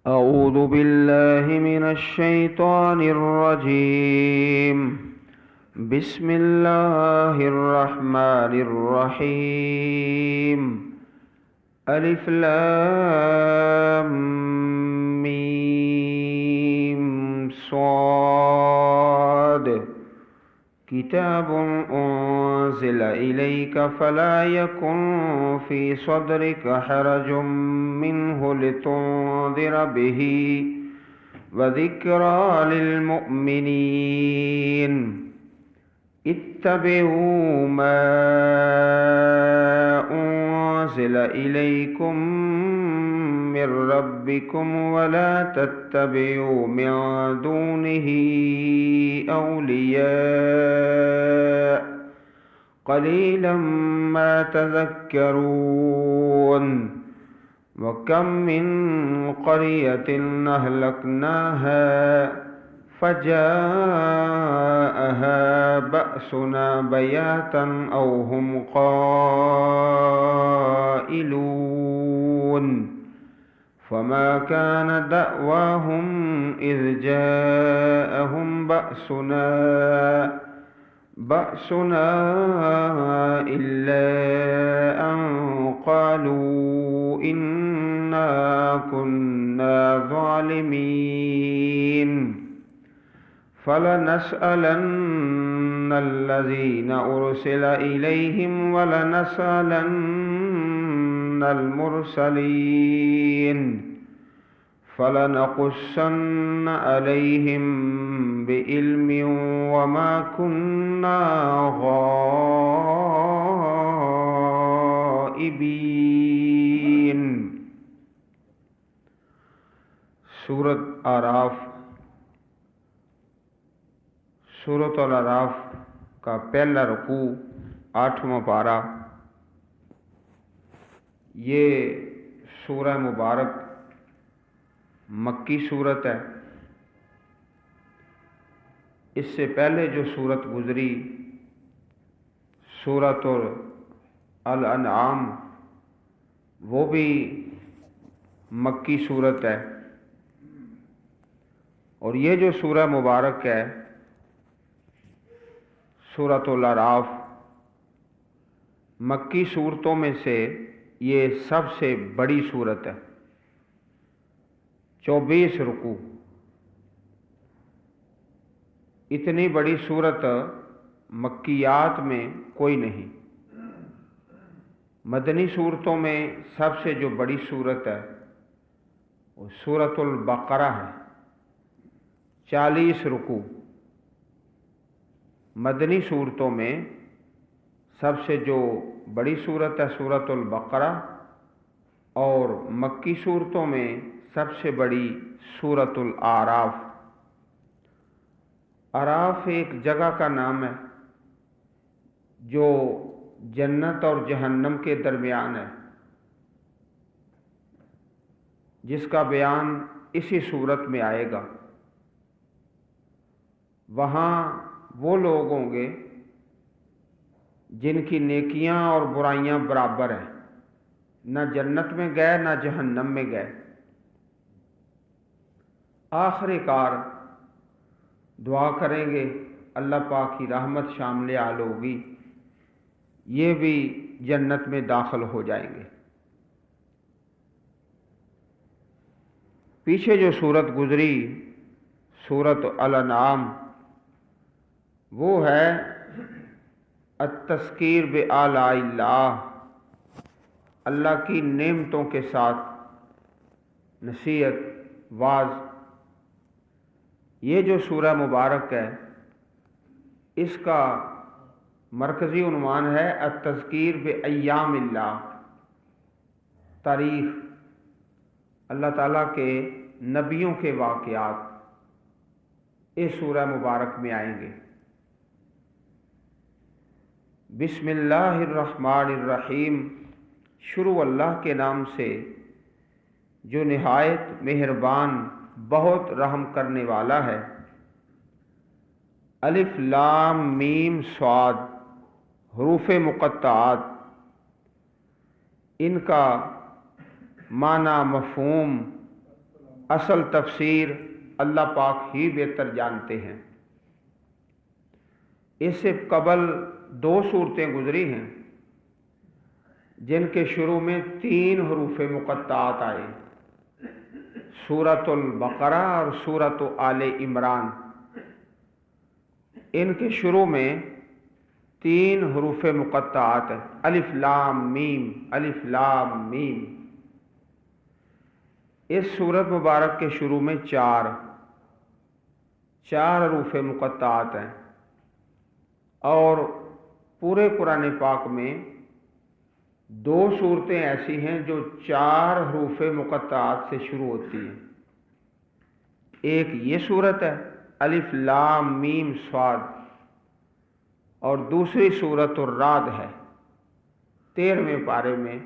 أعوذ بالله من الشيطان الرجيم. بسم الله الرحمن الرحيم. ألف لام ميم صاد. كتاب أنزل إليك فلا يكن في صدرك حرج منه لتنذر به وذكرى للمؤمنين. اتبعوا ما أنزل إليكم من ربكم ولا تتبعوا من دونه أولياء قليلا ما تذكرون. وكم من قرية أهلكناها فجاءها بأسنا بياتا أو هم قائلون. فما كان دعواهم إذ جاءهم بأسنا إلا أن قالوا إنا كنا ظالمين. فلنسألن الذين أرسل إليهم ولنسألن المرسلين. فلنقصن عليهم بعلم وما كنا غائبين. سورۃ اعراف. سورۃ الاعراف کا پہلا رکوع 8واں پارہ. یہ سورہ مبارک مکی صورت ہے. اس سے پہلے جو صورت گزری سورۃ الانعام وہ بھی مکی صورت ہے. اور یہ جو سورہ مبارک ہے سورۃ الاعراف مکی صورتوں میں سے یہ سب سے بڑی صورت ہے. 24 رکوع. اتنی بڑی صورت مکیات میں کوئی نہیں. مدنی صورتوں میں سب سے جو بڑی صورت ہے وہ سورۃ البقرہ ہے. 40 رکوع. مدنی صورتوں میں سب سے جو بڑی صورت ہے سورۃ البقرہ، اور مکی صورتوں میں سب سے بڑی سورۃ الاعراف. اعراف ایک جگہ کا نام ہے جو جنت اور جہنم کے درمیان ہے، جس کا بیان اسی صورت میں آئے گا. وہاں وہ لوگ ہوں گے جن کی نیکیاں اور برائیاں برابر ہیں، نہ جنت میں گئے نہ جہنم میں گئے. آخر کار دعا کریں گے اللہ پاک کی رحمت شامل حال ہوگی، یہ بھی جنت میں داخل ہو جائیں گے. پیچھے جو صورت گزری سورۃ الانعام وہ ہے التذکیر بآلاء اللہ، اللہ کی نعمتوں کے ساتھ نصیحت واعظ. یہ جو سورہ مبارک ہے اس کا مرکزی عنوان ہے التذکیر بایام اللہ، تاریخ اللہ تعالیٰ کے نبیوں کے واقعات اس سورہ مبارک میں آئیں گے. بسم اللہ الرحمن الرحیم. شروع اللہ کے نام سے جو نہایت مہربان بہت رحم کرنے والا ہے. الف لام میم صاد حروف مقطعات، ان کا معنی مفہوم اصل تفسیر اللہ پاک ہی بہتر جانتے ہیں۔ اس سے قبل 2 صورتیں گزری ہیں جن کے شروع میں 3 حروف مقطعات آئے، سورۃ البقرہ اور سورۃ آل عمران۔ ان کے شروع میں 3 حروف مقطعات ہیں، الف لام میم، الف لام میم۔ اس سورت مبارک کے شروع میں 4 حروف مقطعات ہیں، اور پورے قرآن پاک میں 2 صورتیں ایسی ہیں جو 4 حروف مقطعات سے شروع ہوتی ہیں۔ ایک یہ صورت ہے الف لام میم صاد، اور دوسری صورت الرعد ہے 13ویں پارے میں،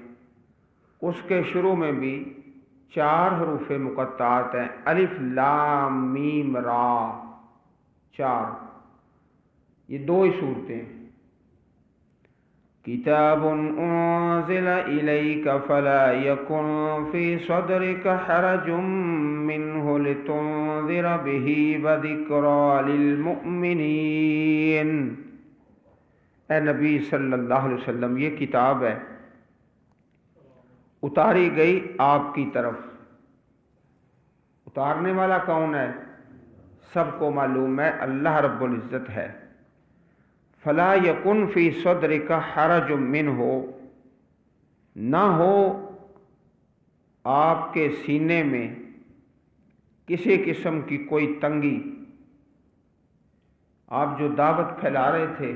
اس کے شروع میں بھی 4 حروف مقطعات ہیں، الف لام میم را، 4۔ یہ 2 ہی صورتیں ہیں۔ کتاب انزل الیک فلا یکن فی صدرک حرج منہ لتنذر بہ وذکری للمؤمنین۔ اے نبی صلی اللہ علیہ وسلم، یہ کتاب ہے، اتاری گئی آپ کی طرف۔ اتارنے والا کون ہے؟ سب کو معلوم ہے، اللہ رب العزت ہے۔ فلا یکن فی صدرک حرج منہ، نہ ہو آپ کے سینے میں کسی قسم کی کوئی تنگی۔ آپ جو دعوت پھیلا رہے تھے،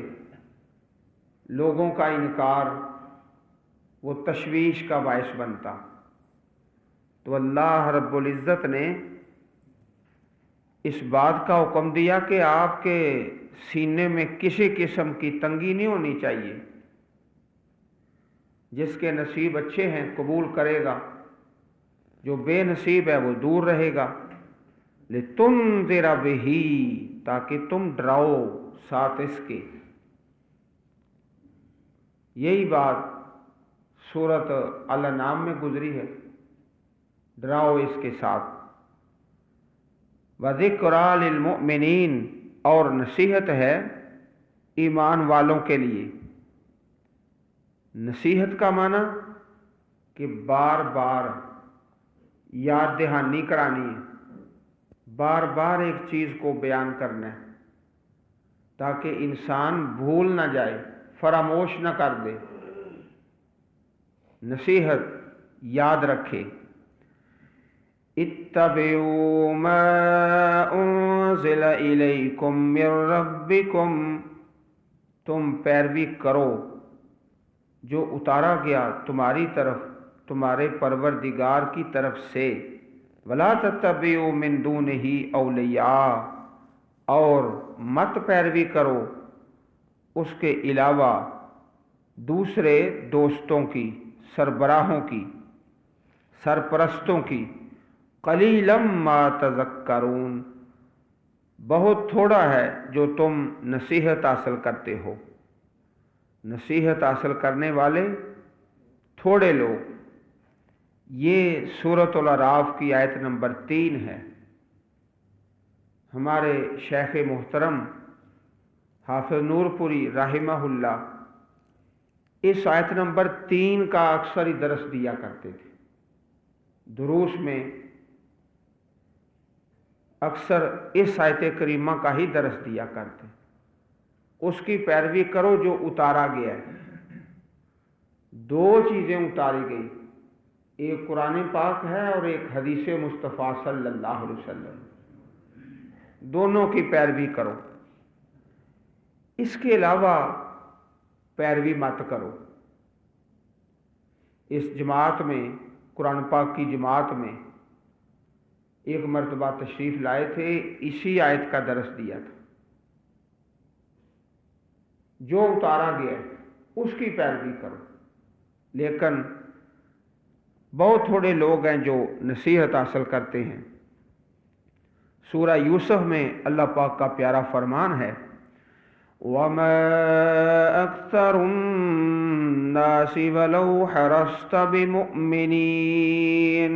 لوگوں کا انکار وہ تشویش کا باعث بنتا، تو اللہ رب العزت نے اس بات کا حکم دیا کہ آپ کے سینے میں کسی قسم کی تنگی نہیں ہونی چاہیے۔ جس کے نصیب اچھے ہیں قبول کرے گا، جو بے نصیب ہے وہ دور رہے گا۔ لِتُنذِرَ بِهِ، تاکہ تم ڈراؤ ساتھ اس کے۔ یہی بات سورۃ الانعام میں گزری ہے، ڈراؤ اس کے ساتھ۔ وَذِكْرَى لِلْمُؤْمِنِينَ، اور نصیحت ہے ایمان والوں کے لیے۔ نصیحت کا معنی کہ بار بار یاد دہانی کرانی ہے، بار بار ایک چیز کو بیان کرنا ہے تاکہ انسان بھول نہ جائے، فراموش نہ کر دے۔ نصیحت یاد رکھے۔ اتبعوا ما انزل الیکم من ربکم، تم پیروی کرو جو اتارا گیا تمہاری طرف تمہارے پروردگار کی طرف سے۔ ولا تتبعوا من دونہ اولیاء، اور مت پیروی کرو اس کے علاوہ دوسرے دوستوں کی، سربراہوں کی، سرپرستوں کی۔ قلیلا ما تذکرون، بہت تھوڑا ہے جو تم نصیحت حاصل کرتے ہو۔ نصیحت حاصل کرنے والے تھوڑے لوگ۔ یہ سورۃ الاعراف کی آیت نمبر 3 ہے۔ ہمارے شیخ محترم حافظ نور پوری رحمہ اللہ اس آیت نمبر 3 کا اکثر ہی درس دیا کرتے تھے۔ دروس میں اکثر اس آیت کریمہ کا ہی درس دیا کرتے۔ اس کی پیروی کرو جو اتارا گیا ہے۔ 2 چیزیں اتاری گئی، ایک قرآن پاک ہے اور ایک حدیث مصطفیٰ صلی اللہ علیہ وسلم، دونوں کی پیروی کرو۔ اس کے علاوہ پیروی مت کرو۔ اس جماعت میں، قرآن پاک کی جماعت میں ایک مرتبہ تشریف لائے تھے، اسی آیت کا درس دیا تھا۔ جو اتارا گیا اس کی پیروی کرو، لیکن بہت تھوڑے لوگ ہیں جو نصیحت حاصل کرتے ہیں۔ سورہ یوسف میں اللہ پاک کا پیارا فرمان ہے، وَمَا أَكْثَرُ النَّاسِ وَلَوْ حَرَصْتَ بِمُؤْمِنِينَ۔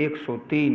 103।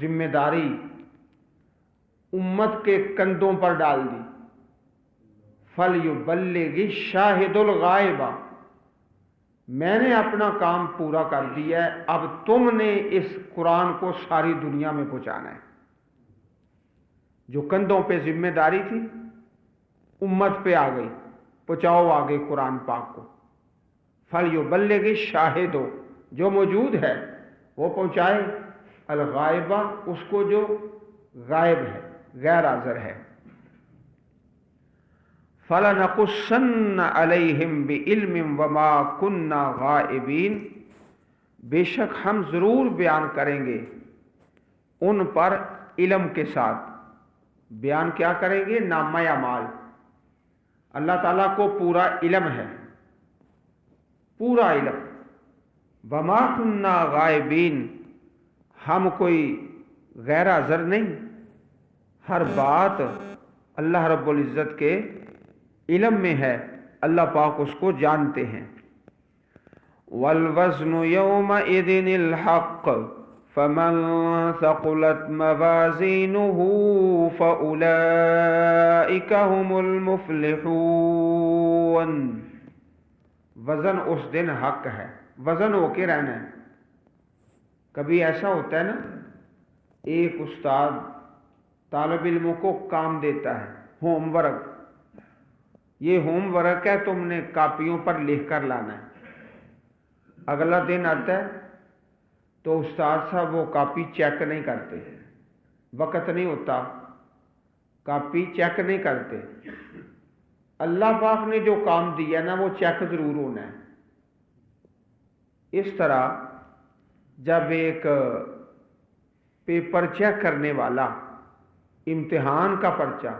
ذمہ داری امت کے کندھوں پر ڈال دی. فَلْيُبَلِّغِ الشَّاهِدُ الْغَائِبَ، میں نے اپنا کام پورا کر دیا ہے، اب تم نے اس قرآن کو ساری دنیا میں پہنچانا ہے. جو کندھوں پہ ذمہ داری تھی امت پہ آ گئی، پہنچاؤ آگے قرآن پاک کو. فَلْيُبَلِّغِ الشَّاهِدُ، جو موجود ہے وہ پہنچائے، الغائبہ، اس کو جو غائب ہے، غیر حاضر ہے. فَلَنَقُصَّنَّ عَلَيْهِمْ بِعِلْمٍ وَمَا كُنَّا غَائِبِينَ، بے شک ہم ضرور بیان کریں گے ان پر علم کے ساتھ. بیان کیا کریں گے؟ نامہ اعمال. اللہ تعالیٰ کو پورا علم ہے، پورا علم. وَمَا كُنَّا غَائِبِينَ، ہم کوئی غیر حاضر نہیں، ہر بات اللہ رب العزت کے علم میں ہے، اللہ پاک اس کو جانتے ہیں. وَالْوَزْنُ يَوْمَئِذٍ الْحَقُّ فَمَنْ ثَقُلَتْ مَوَازِينُهُ فَأُولَئِكَ هُمُ الْمُفْلِحُونَ. وزن اس دن حق ہے، وزن ہو کے رہنا ہے. کبھی ایسا ہوتا ہے نا، ایک استاد طالب علموں کو کام دیتا ہے، ہوم ورک. یہ ہوم ورک ہے، تم نے کاپیوں پر لکھ کر لانا ہے. اگلا دن آتا ہے تو استاد صاحب وہ کاپی چیک نہیں کرتے، وقت نہیں ہوتا، کاپی چیک نہیں کرتے. اللہ پاک نے جو کام دیا نا وہ چیک ضرور ہونا ہے. اس طرح جب ایک پیپر چیک کرنے والا امتحان کا پرچہ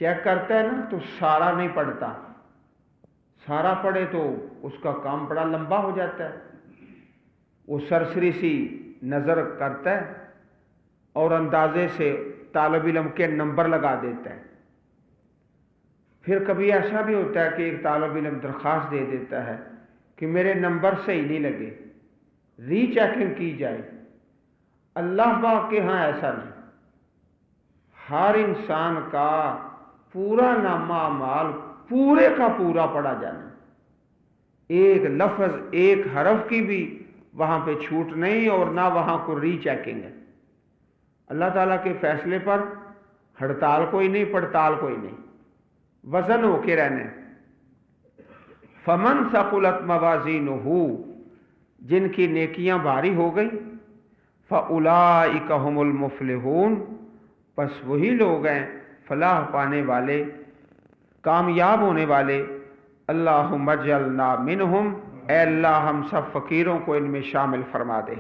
چیک کرتا ہے نا تو سارا نہیں پڑھتا، سارا پڑھے تو اس کا کام بڑا لمبا ہو جاتا ہے. وہ سرسری سی نظر کرتا ہے اور اندازے سے طالب علم کے نمبر لگا دیتا ہے. پھر کبھی ایسا بھی ہوتا ہے کہ ایک طالب علم درخواست دے دیتا ہے کہ میرے نمبر صحیح نہیں لگے، ری چیکنگ کی جائے. اللہ پاک کے ہاں ایسا نہیں، ہر انسان کا پورا نامہ اعمال پورے کا پورا پڑھا جانا. ایک لفظ ایک حرف کی بھی وہاں پہ چھوٹ نہیں اور نہ وہاں کو ری چیکنگ ہے. اللہ تعالیٰ کے فیصلے پر ہڑتال کوئی نہیں، پڑتال کوئی نہیں، وزن ہو کے رہنے. فمن ثقلت موازینہ، جن کی نیکیاں بھاری ہو گئی، فاولئک هم المفلحون، پس وہی لوگ ہیں فلاح پانے والے، کامیاب ہونے والے. اللہم اجعلنا منہم، اے اللہ ہم سب فقیروں کو ان میں شامل فرما دے.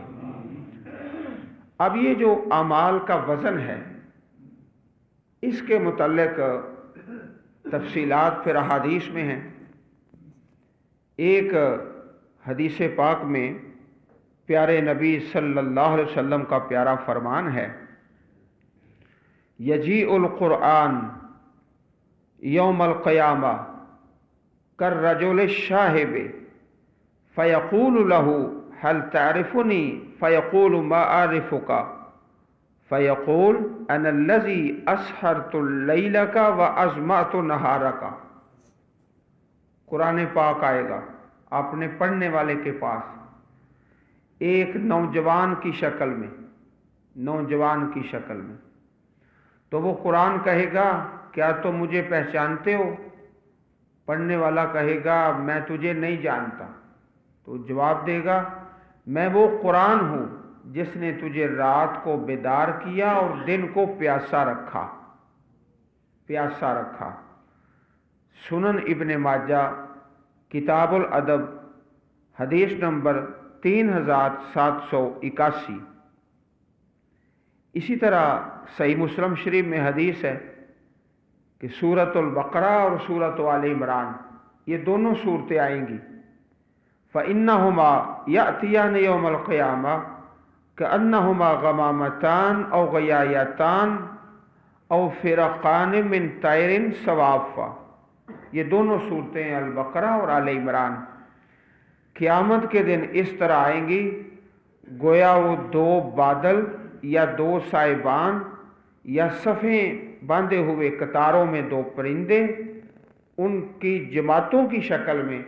اب یہ جو اعمال کا وزن ہے اس کے متعلق تفصیلات پھر احادیث میں ہیں. ایک حدیث پاک میں پیارے نبی صلی اللہ علیہ وسلم کا پیارا فرمان ہے، یجیء القرآن یوم القیامہ کالرجل الشاہب فیقول له هل تعرفنی فیقول ما اعرفک فیقول انا الذی اسہرت لیلک واظمأت نہارک. قرآن پاک آئے گا اپنے پڑھنے والے کے پاس ایک نوجوان کی شکل میں، نوجوان کی شکل میں. تو وہ قرآن کہے گا کیا تم مجھے پہچانتے ہو؟ پڑھنے والا کہے گا میں تجھے نہیں جانتا. تو جواب دے گا میں وہ قرآن ہوں جس نے تجھے رات کو بیدار کیا اور دن کو پیاسا رکھا، پیاسا رکھا. سنن ابن ماجہ کتاب الادب حدیث نمبر 3781. اسی طرح صحیح مسلم شریف میں حدیث ہے کہ سورۃ البقرہ اور سورۃ آل عمران یہ دونوں صورتیں آئیں گی. فإنہما یأتیان یوم القیامہ کأنہما غمامتان او غیایتان او فرقان من طیر صوافا. یہ دونوں صورتیں البقرہ اور آل عمران قیامت کے دن اس طرح آئیں گی گویا وہ دو بادل یا دو سائبان یا صفیں باندھے ہوئے قطاروں میں دو پرندے ان کی جماعتوں کی شکل میں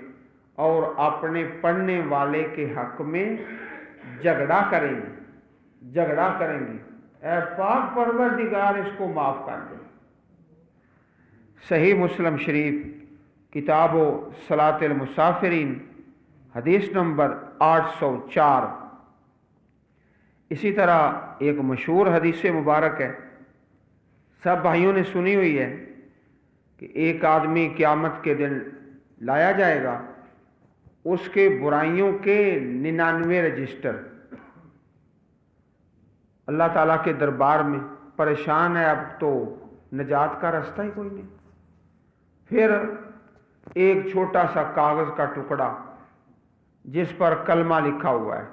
اور اپنے پڑھنے والے کے حق میں جھگڑا کریں گے اے پاک پروردگار اس کو معاف کر دے۔ صحیح مسلم شریف کتاب و صلاۃ المسافرین حدیث نمبر 804۔ اسی طرح ایک مشہور حدیث مبارک ہے، سب بھائیوں نے سنی ہوئی ہے، کہ ایک آدمی قیامت کے دن لایا جائے گا، اس کے برائیوں کے 99 رجسٹر، اللہ تعالیٰ کے دربار میں پریشان ہے، اب تو نجات کا راستہ ہی کوئی نہیں۔ پھر ایک چھوٹا سا کاغذ کا ٹکڑا جس پر کلمہ لکھا ہوا ہے،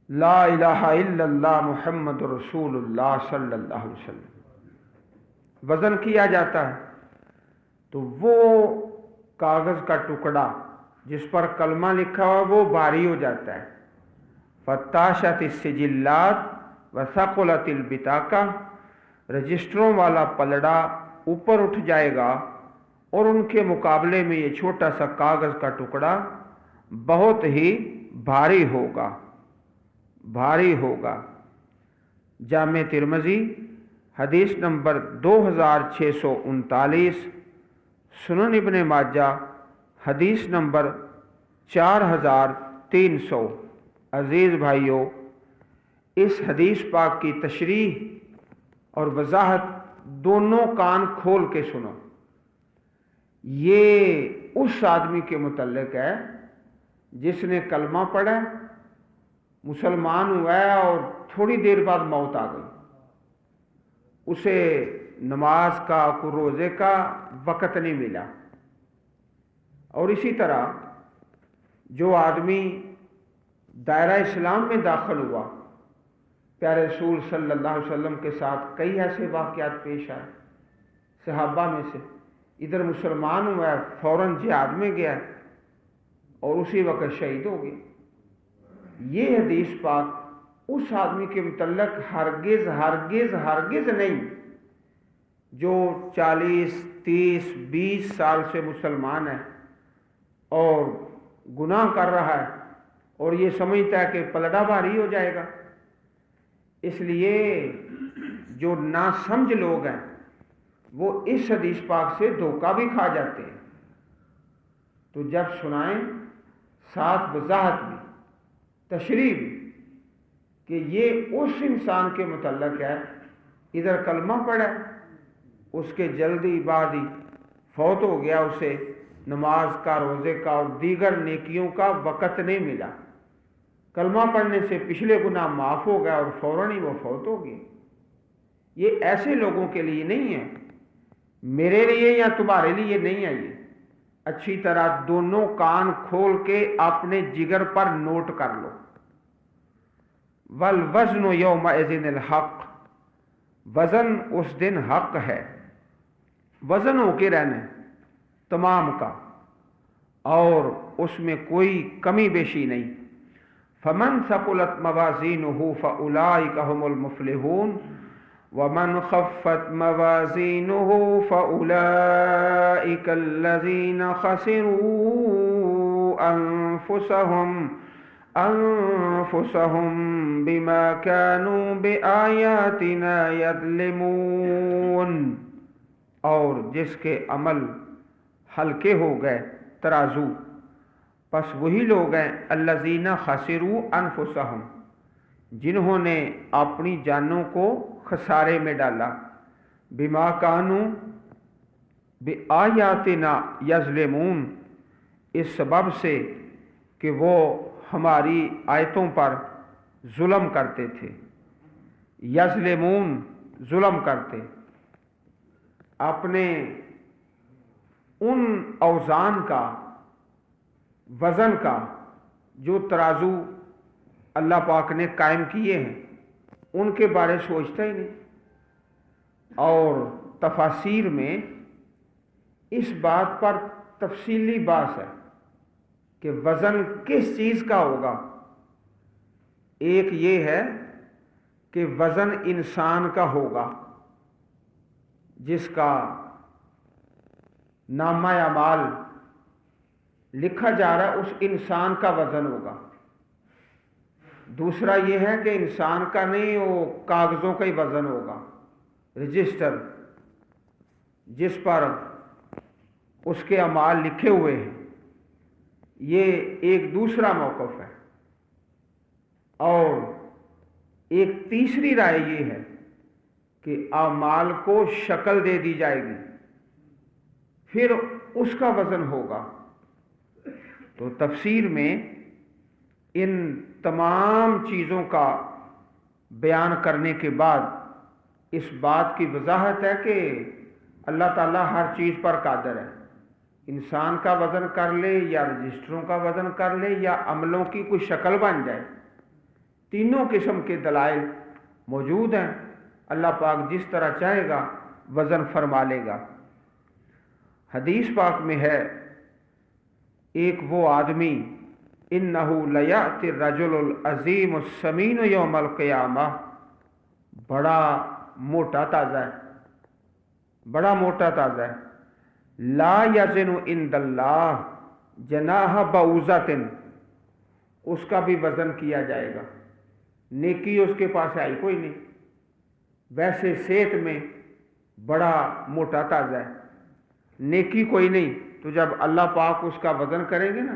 لا الہ الا اللہ محمد رسول اللہ صلی اللہ علیہ وسلم، وزن کیا جاتا ہے تو وہ کاغذ کا ٹکڑا جس پر کلمہ لکھا ہوا وہ بھاری ہو جاتا ہے، فتاشت السجلات وثقلت البطاقہ، رجسٹروں والا پلڑا اوپر اٹھ جائے گا اور ان کے مقابلے میں یہ چھوٹا سا کاغذ کا ٹکڑا بہت ہی بھاری ہوگا۔ جامع ترمذی حدیث نمبر 2639، سنن ابن ماجہ حدیث نمبر 4300۔ عزیز بھائیو، اس حدیث پاک کی تشریح اور وضاحت دونوں کان کھول کے سنو۔ یہ اس آدمی کے متعلق ہے جس نے کلمہ پڑھا، مسلمان ہوا ہے اور تھوڑی دیر بعد موت آ گئی، اسے نماز کا کو روزے کا وقت نہیں ملا۔ اور اسی طرح جو آدمی دائرہ اسلام میں داخل ہوا، پیارے رسول صلی اللہ علیہ وسلم کے ساتھ کئی ایسے واقعات پیش آئے صحابہ میں سے، ادھر مسلمان ہوا ہے، فوراً جہاد میں گیا اور اسی وقت شہید ہو گیا۔ یہ حدیث پاک اس آدمی کے متعلق ہرگز نہیں جو 40 30 20 سال سے مسلمان ہے اور گناہ کر رہا ہے اور یہ سمجھتا ہے کہ پلڑا بھاری ہو جائے گا۔ اس لیے جو ناسمجھ لوگ ہیں وہ اس حدیث پاک سے دھوکہ بھی کھا جاتے ہیں۔ تو جب سنائیں ساتھ وضاحت بھی، تشریح بھی، کہ یہ اس انسان کے متعلق ہے، ادھر کلمہ پڑھا، اس کے جلدی بعد ہی فوت ہو گیا، اسے نماز کا، روزے کا اور دیگر نیکیوں کا وقت نہیں ملا، کلمہ پڑھنے سے پچھلے گناہ معاف ہو گیا اور فوراً ہی وہ فوت ہو گئی۔ یہ ایسے لوگوں کے لیے نہیں ہے، میرے لیے یا تمہارے لیے نہیں ہے۔ یہ اچھی طرح دونوں کان کھول کے اپنے جگر پر نوٹ کر لو۔ والوزن یومئذ الحق، وزن اس دن حق ہے، وزن ہو کے رہنا ہے تمام کا، اور اس میں کوئی کمی بیشی نہیں۔ فمن ثقلت موازینہ فاولئک هم المفلحون ومن خفت موازینہ فاولئک الذین خسروا انفسهم بما كانوا بآیاتنا یظلمون، اور جس کے عمل ہلکے ہو گئے ترازو، پس وہی لوگ ہیں الذین خسروا انفسهم، جنہوں نے اپنی جانوں کو خسارے میں ڈالا، بما کانوا بآیاتنا یظلمون، اس سبب سے کہ وہ ہماری آیتوں پر ظلم کرتے تھے۔ یظلمون، ظلم کرتے، اپنے ان اوزان کا، وزن کا جو ترازو اللہ پاک نے قائم کیے ہیں ان کے بارے سوچتا ہی نہیں۔ اور تفاسیر میں اس بات پر تفصیلی بات ہے کہ وزن کس چیز کا ہوگا۔ ایک یہ ہے کہ وزن انسان کا ہوگا، جس کا نامہ اعمال لکھا جا رہا ہے اس انسان کا وزن ہوگا۔ دوسرا یہ ہے کہ انسان کا نہیں، وہ کاغذوں کا ہی وزن ہوگا، رجسٹر جس پر اس کے اعمال لکھے ہوئے ہیں۔ یہ ایک دوسرا موقف ہے۔ اور ایک تیسری رائے یہ ہے کہ اعمال کو شکل دے دی جائے گی، پھر اس کا وزن ہوگا۔ تو تفسیر میں ان تمام چیزوں کا بیان کرنے کے بعد اس بات کی وضاحت ہے کہ اللہ تعالیٰ ہر چیز پر قادر ہے۔ انسان کا وزن کر لے یا رجسٹروں کا وزن کر لے یا عملوں کی کوئی شکل بن جائے، تینوں قسم کے دلائل موجود ہیں۔ اللہ پاک جس طرح چاہے گا وزن فرما لے گا۔ حدیث پاک میں ہے، ایک وہ آدمی انہ لیأتی الرجل العظیم السمین یوم القیامہ، بڑا موٹا تازہ ہے، بڑا موٹا تازہ ہے، لا یزن عند اللہ جناح بعوضۃ، اس کا بھی وزن کیا جائے گا۔ نیکی اس کے پاس آئی کوئی نہیں، ویسے صحت میں بڑا موٹا تازہ ہے، نیکی کوئی نہیں، تو جب اللہ پاک اس کا وزن کریں گے نا،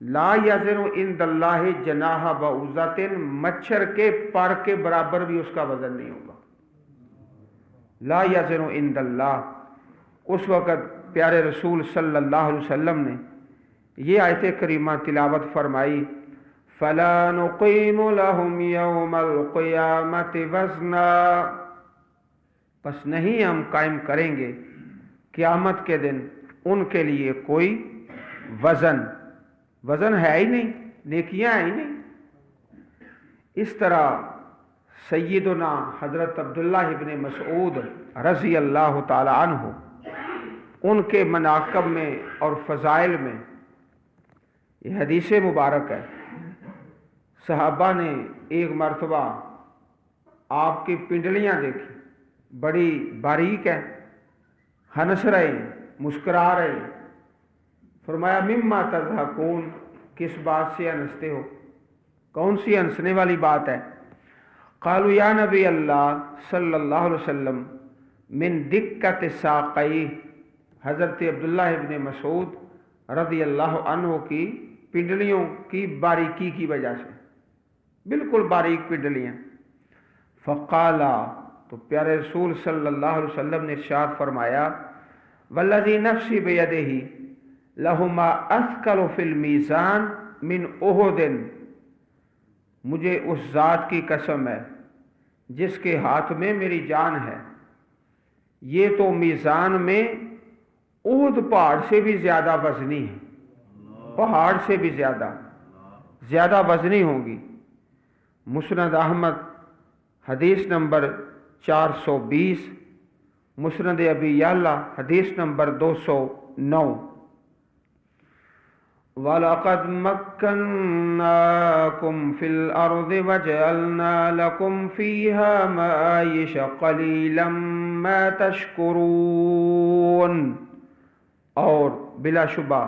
لا یزن عند اللہ جناح بعوضۃ، مچھر کے پر کے برابر بھی اس کا وزن نہیں ہوگا۔ لا یزن عند اللہ۔ اس وقت پیارے رسول صلی اللہ علیہ وسلم نے یہ آیت کریمہ تلاوت فرمائی، فَلَا نُقِيمُ لَهُمْ يَوْمَ الْقِيَامَةِ وَزْنًا، پس نہیں ہم قائم کریں گے قیامت کے دن ان کے لیے کوئی وزن ہے ہی نہیں، نیکیاں ہیں ہی نہیں۔ اس طرح سیدنا حضرت عبداللہ ابن مسعود رضی اللہ تعالی عنہ، ان کے مناقب میں اور فضائل میں یہ حدیث مبارک ہے، صحابہ نے ایک مرتبہ آپ کی پنڈلیاں دیکھی، بڑی باریک ہیں، ہنس رہے، مسکرا رہے۔ فرمایا مما تضحکون، کس بات سے ہنستے ہو، کون سی ہنسنے والی بات ہے؟ قالوا یا نبی اللہ صلی اللہ علیہ وسلم من دقت ساقی، حضرت عبداللہ ابن مسعود رضی اللہ عنہ کی پنڈلیوں کی باریکی کی وجہ سے، بالکل باریک پنڈلیاں۔ فقالا، تو پیارے رسول صلی اللہ علیہ وسلم نے ارشاد فرمایا، والذی نفسی بیدہ لہما اثقل فی المیزان من احد، مجھے اس ذات کی قسم ہے جس کے ہاتھ میں میری جان ہے، یہ تو میزان میں احد پہاڑ سے بھی زیادہ وزنی ہے، پہاڑ سے بھی زیادہ وزنی ہوگی۔ مسند احمد حدیث نمبر 420، مسند ابی یعلا حدیث نمبر 209۔ وَلَقَدْ مَكَّنَّاكُمْ فِي الْأَرْضِ وَجَعَلْنَا لَكُمْ فِيهَا مَعَايِشَ قَلِيلًا مَا تَشْكُرُونَ، اور بلا شبہ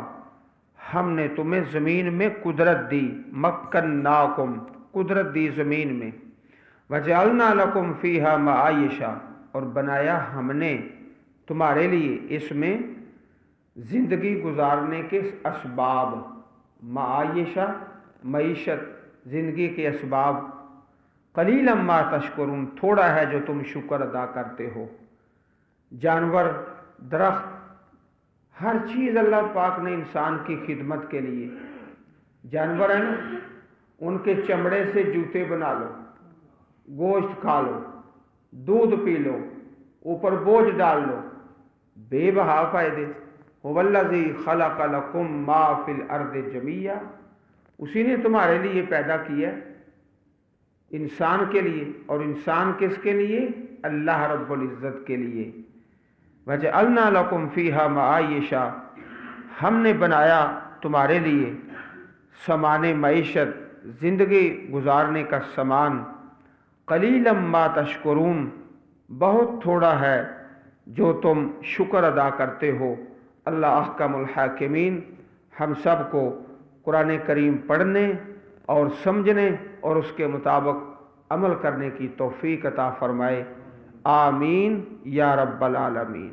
ہم نے تمہیں زمین میں قدرت دی، مکناکم، قدرت دی زمین میں، وجعلنا لکم فیہا معایشہ، اور بنایا ہم نے تمہارے لیے اس میں زندگی گزارنے کے اسباب، معایشہ معیشت، زندگی کے اسباب، قلیلا ما تشکرون، تھوڑا ہے جو تم شکر ادا کرتے ہو۔ جانور، درخت، ہر چیز اللہ پاک نے انسان کی خدمت کے لیے، جانور ہیں نا، ان کے چمڑے سے جوتے بنا لو، گوشت کھا لو، دودھ پی لو، اوپر بوجھ ڈال لو، بے بہا فائدے۔ هو الذی خلق لکم ما فی الارض جمیعا، اسی نے تمہارے لیے پیدا کیا انسان کے لیے، اور انسان کس کے لیے؟ اللہ رب العزت کے لیے۔ وجعلنا لکم فیہا معایشہ، ہم نے بنایا تمہارے لیے سامان معیشت، زندگی گزارنے کا سامان، قلیلم ما تشکرون، بہت تھوڑا ہے جو تم شکر ادا کرتے ہو۔ اللہ احکم الحاکمین ہم سب کو قرآن کریم پڑھنے اور سمجھنے اور اس کے مطابق عمل کرنے کی توفیق عطا فرمائے، آمین یا رب العالمین۔